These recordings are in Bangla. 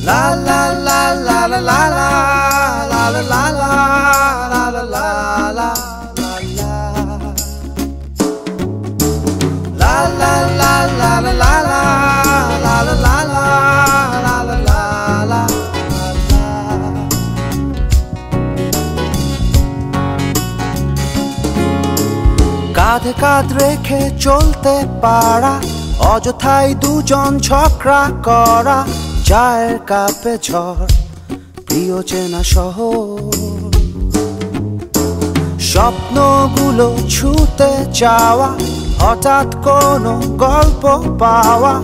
La la la la la la la la la la la la la la. La la la la la la la la la la la la la la. কাঁধে কাঁধ রেখে চলতে পারা, অযথাই দুজন ঝগড়া করা, চায়ের কাপে ঝড়, প্রিয় চেনা শহর, স্বপ্নগুলো ছুঁতে যাওয়া, হঠাৎ কোনো গল্প পাওয়া,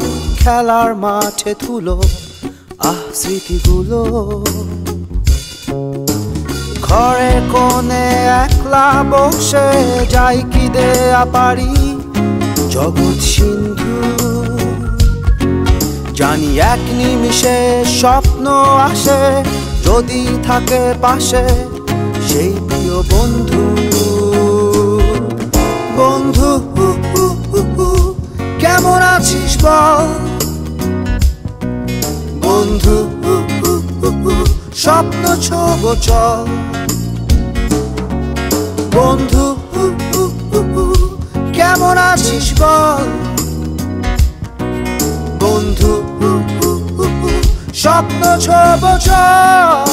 খেলার মাঠে ধুলো স্মৃতিগুলো, ঘরের কোণে একলা বসে যাই কি দেয়া পারি জগৎ সিন্ধু। জানি এক নিমিষে স্বপ্ন আসে যদি থাকে পাশে সেই প্রিয় বন্ধু। বন্ধু কেমন আছিস বল, বন্ধু স্বপ্ন ছোব চল, বন্ধু কেমন আছিস বল, বন্ধু স্বপ্ন ছোব চল।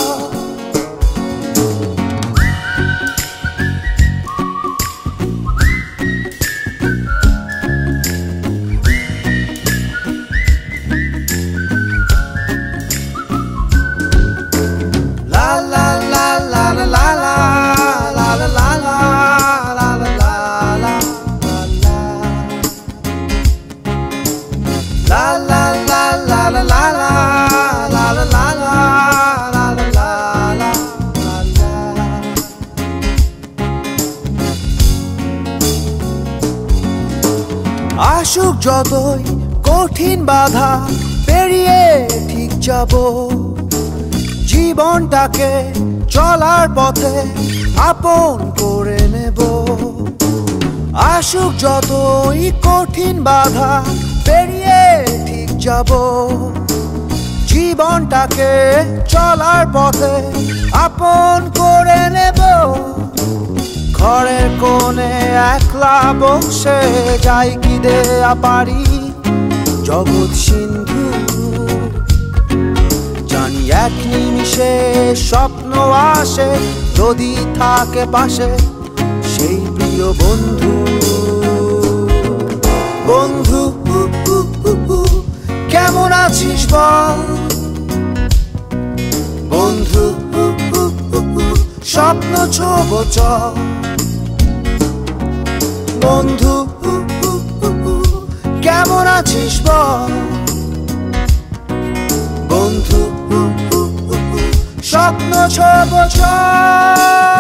আসুক যতই কঠিন বাধা পেরিয়ে ঠিক যাব, জীবনটাকে চলার পথে আপন করে নেব। আসুক যতই কঠিন বাধা পেরিয়ে ঠিক যাব, জীবনটাকে চলার পথে আপন করে নেব। ঘরের কোণে একলা বসে যাই কি দেয়া পারি জগৎ সিন্ধু। জানি এক নিমিষে স্বপ্ন আসে যদি থাকে পাশে সেই প্রিয় বন্ধু। বন্ধু কেমন আছিস বল, বন্ধু স্বপ্ন ছোব চল, বন্ধু কেমন আছিস বল, বন্ধু স্বপ্ন ছোব চল।